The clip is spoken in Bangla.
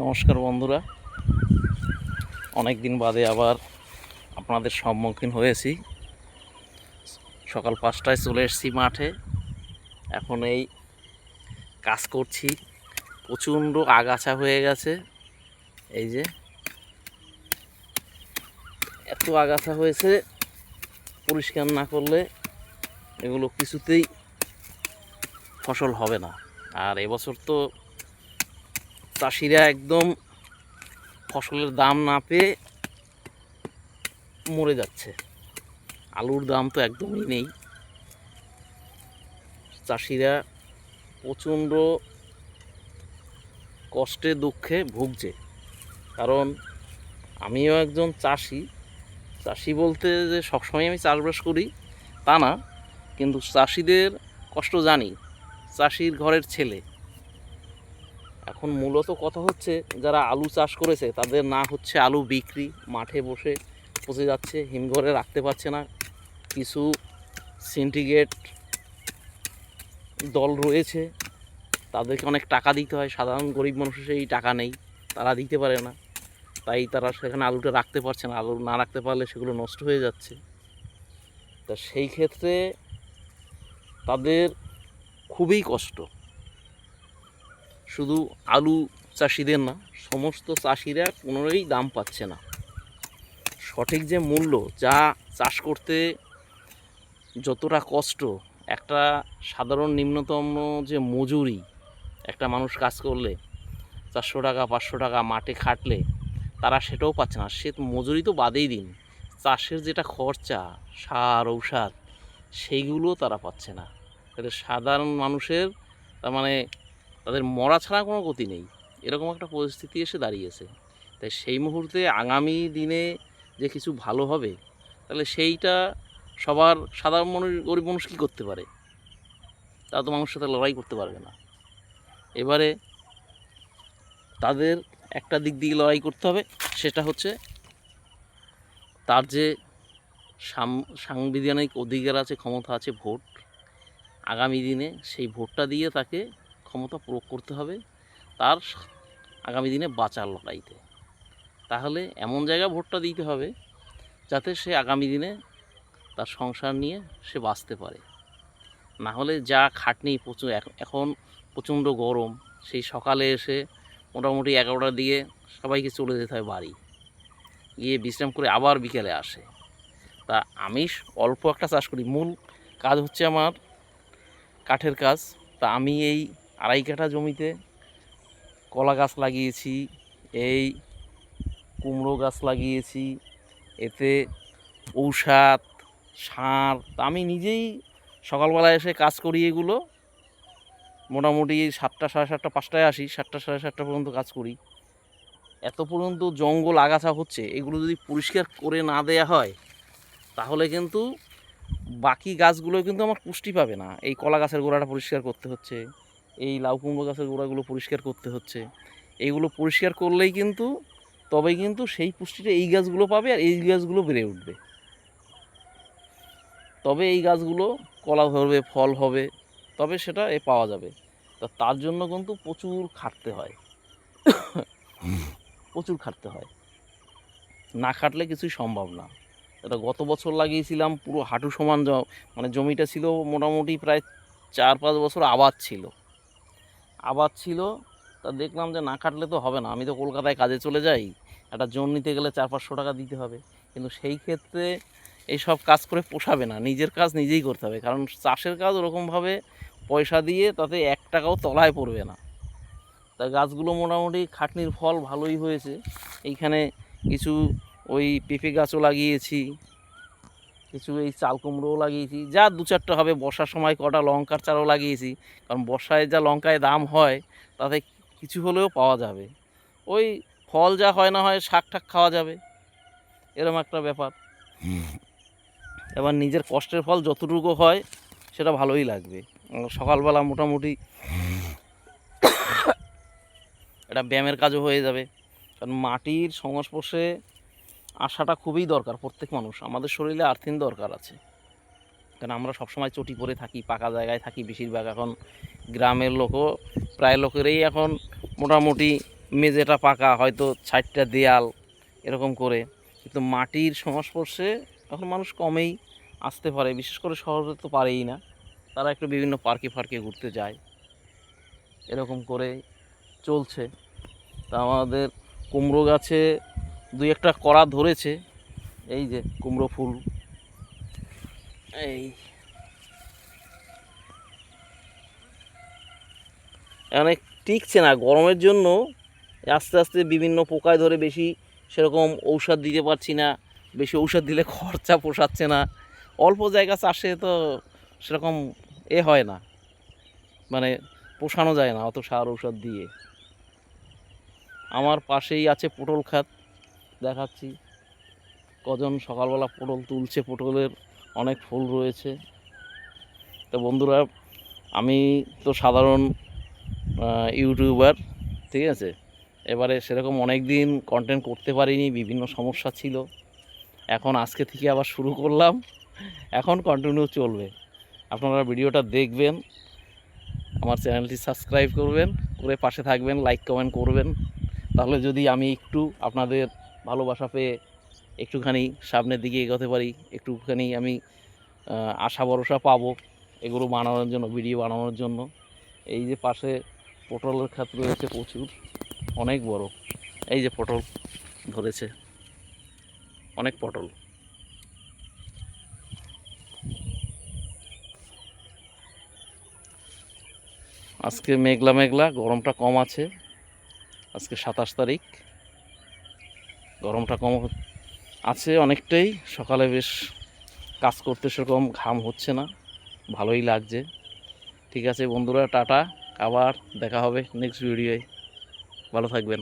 নমস্কার বন্ধুরা, অনেক দিন বাদে আবার আপনাদের সম্মুখীন হয়েছি। সকাল 5টায় চলে এসেছি মাঠে। এখন এই কাজ করছি। প্রচণ্ড আগাছা হয়ে গেছে। এই যে এত আগাছা হয়েছে, পরিষ্কার না করলে এগুলো কিছুতেই ফসল হবে না। আর এবছর তো চাষিরা একদম ফসলের দাম না পেয়ে মরে যাচ্ছে। আলুর দাম তো একদমই নেই। চাষিরা প্রচণ্ড কষ্টে দুঃখে ভুগছে। কারণ আমিও একজন চাষি বলতে যে সবসময় আমি চাষবাস করি তা না, কিন্তু চাষিদের কষ্ট জানি। চাষির ঘরের ছেলে। এখন মূলত কথা হচ্ছে, যারা আলু চাষ করেছে তাদের না হচ্ছে আলু বিক্রি, মাঠে বসে পচে যাচ্ছে, হিমঘরে রাখতে পারছে না। কিছু সিন্ডিকেট দল রয়েছে, তাদেরকে অনেক টাকা দিতে হয়। সাধারণ গরিব মানুষের সেই টাকা নেই, তারা দিতে পারে না। তাই তারা সেখানে আলুটা রাখতে পারছে না। আলু না রাখতে পারলে সেগুলো নষ্ট হয়ে যাচ্ছে। তা সেই ক্ষেত্রে তাদের খুবই কষ্ট। শুধু আলু চাষিদের না, সমস্ত চাষিরা কোনোই দাম পাচ্ছে না। সঠিক যে মূল্য, যা চাষ করতে যতটা কষ্ট, একটা সাধারণ নিম্নতম যে মজুরি, একটা মানুষ কাজ করলে 400 টাকা 500 টাকা মাঠে খাটলে তারা সেটাও পাচ্ছে না। সে মজুরি তো বাদেই দিন, চাষের যেটা খরচা, সার ঔষধ, সেইগুলো তারা পাচ্ছে না। তাহলে সাধারণ মানুষের তার মানে তাদের মরা ছাড়া কোনো গতি নেই, এরকম একটা পরিস্থিতি এসে দাঁড়িয়েছে। তাই সেই মুহূর্তে আগামী দিনে যে কিছু ভালো হবে, তাহলে সেইটা সবার সাধারণ মানুষ, গরিব মানুষ কী করতে পারে? তারা তো মানুষের সাথে লড়াই করতে পারবে না। এবারে তাদের একটা দিক দিয়ে লড়াই করতে হবে, সেটা হচ্ছে তার যে সাংবিধানিক অধিকার আছে, ক্ষমতা আছে, ভোট। আগামী দিনে সেই ভোটটা দিয়ে তাকে ক্ষমতা প্রয়োগ করতে হবে তার আগামী দিনে বাঁচার লড়াইতে। তাহলে এমন জায়গায় ভোটটা দিতে হবে যাতে সে আগামী দিনে তার সংসার নিয়ে সে বাঁচতে পারে। না হলে যা খাটনি, প্রচুর এখন প্রচণ্ড গরম, সেই সকালে এসে মোটামুটি 11টার দিকে সবাইকে চলে যেতে হয় বাড়ি, গিয়ে বিশ্রাম করে আবার বিকেলে আসে। তা আমি অল্প একটা চাষ করি, মূল কাজ হচ্ছে আমার কাঠের কাজ। তা আমি এই 2.5 কাঠা জমিতে কলা গাছ লাগিয়েছি, এই কুমড়ো গাছ লাগিয়েছি, এতে ঔষধ, সার। তা আমি নিজেই সকালবেলায় এসে কাজ করি। এগুলো মোটামুটি 7টা 7:30 5টায় আসি, 7টা 7:30 পর্যন্ত কাজ করি। এত পর্যন্ত জঙ্গল আগাছা হচ্ছে, এগুলো যদি পরিষ্কার করে না দেয়া হয় তাহলে কিন্তু বাকি গাছগুলো কিন্তু আমার পুষ্টি পাবে না। এই কলা গাছের গোড়াটা পরিষ্কার করতে হচ্ছে, এই লাউ কুমড়ো গাছের গোড়াগুলো পরিষ্কার করতে হচ্ছে। এইগুলো পরিষ্কার করলেই কিন্তু, তবেই কিন্তু সেই পুষ্টিটা এই গাছগুলো পাবে, আর এই গাছগুলো বেড়ে উঠবে। তবে এই গাছগুলো কলা ধরবে, ফল হবে, তবে সেটা পাওয়া যাবে। তা তার জন্য কিন্তু প্রচুর খাটতে হয়, প্রচুর খাটতে হয়। না খাটলে কিছুই সম্ভব না। এটা গত বছর লাগিয়েছিলাম, পুরো হাঁটু সমান মানে জমিটা ছিল, মোটামুটি প্রায় 4-5 বছর আবাদ ছিল। তা দেখলাম যে না কাটলে তো হবে না, আমি তো কলকাতায় কাজে চলে যাই, একটা জন নিতে গেলে 400-500 টাকা দিতে হবে। কিন্তু সেই ক্ষেত্রে এইসব কাজ করে পোষাবে না, নিজের কাজ নিজেই করতে হবে। কারণ চাষের কাজ ওরকমভাবে পয়সা দিয়ে তাতে 1 টাকাও তলায় পড়বে না। তা গাছগুলো মোটামুটি খাটনির ফল ভালোই হয়েছে। এইখানে কিছু ওই পেঁপে গাছও লাগিয়েছি, কিছু এই চাল কুমড়োও লাগিয়েছি, যা 2-4টা হবে। বর্ষার সময় কটা লঙ্কার চারাও লাগিয়েছি, কারণ বর্ষায় যা লঙ্কায় দাম হয় তাতে কিছু হলেও পাওয়া যাবে। ওই ফল যা হয় না হয়, শাক ঠাক খাওয়া যাবে, এরকম একটা ব্যাপার। এবার নিজের কষ্টের ফল যতটুকু হয় সেটা ভালোই লাগবে। সকালবেলা মোটামুটি এটা ব্যায়ামের কাজও হয়ে যাবে। কারণ মাটির সংস্পর্শে আসাটা খুবই দরকার প্রত্যেক মানুষ। আমাদের শরীরে আর্থিন দরকার আছে, কারণ আমরা সবসময় চটি পরে থাকি, পাকা জায়গায় থাকি বেশিরভাগ। এখন গ্রামের লোকও প্রায় লোকেরই এখন মোটামুটি মেঝেটা পাকা, হয়তো ছাইডটা দেয়াল এরকম করে, কিন্তু মাটির সংস্পর্শে এখন মানুষ কমেই আসতে পারে, বিশেষ করে শহরে তো পারেই না, তারা একটু বিভিন্ন পার্কে ফার্কে ঘুরতে যায়, এরকম করে চলছে। তা আমাদের কুমড়ো গাছে দুই একটা কড়া ধরেছে, এই যে কুমড়ো ফুল, এই অনেক টিকছে না গরমের জন্য, আস্তে আস্তে বিভিন্ন পোকায় ধরে, বেশি সেরকম ঔষধ দিতে পারছি না, বেশি ঔষধ দিলে খরচা পোষাচ্ছে না, অল্প জায়গা চাষে তো সেরকম হয় না, মানে পোষানো যায় না অত সার ঔষধ দিয়ে। আমার পাশেই আছে পটল ক্ষেত, দেখাচ্ছি কজন সকালবেলা পটল তুলছে, পটলের অনেক ফুল রয়েছে। তো বন্ধুরা, আমি তো সাধারণ ইউটিউবার, ঠিক আছে, এবারে সেরকম অনেক দিন কন্টেন্ট করতে পারিনি, বিভিন্ন সমস্যা ছিল, এখন আজকে থেকে আবার শুরু করলাম, এখন কন্টিনিউ চলবে। আপনারা ভিডিওটা দেখবেন, আমার চ্যানেলটি সাবস্ক্রাইব করবেন, করে পাশে থাকবেন, লাইক কমেন্ট করবেন, তাহলে যদি আমি একটু আপনাদের ভালোবাসা পেয়ে একটুখানি সামনের দিকে এগোতে পারি, একটুখানি আমি আশা ভরসা পাবো এগুলো বানানোর জন্য, ভিডিও বানানোর জন্য। এই যে পাশে পটলের ক্ষেত রয়েছে প্রচুর, অনেক বড়, এই যে পটল ধরেছে, অনেক পটল। আজকে মেঘলা মেঘলা, গরমটা কম আছে, আজকে 27 তারিখ, গরমটা কম আছে অনেকটাই, সকালে বেশ কাজ করতে সেরকম ঘাম হচ্ছে না, ভালোই লাগছে। ঠিক আছে বন্ধুরা, টাটা, আবার দেখা হবে নেক্সট ভিডিওয়, ভালো থাকবেন।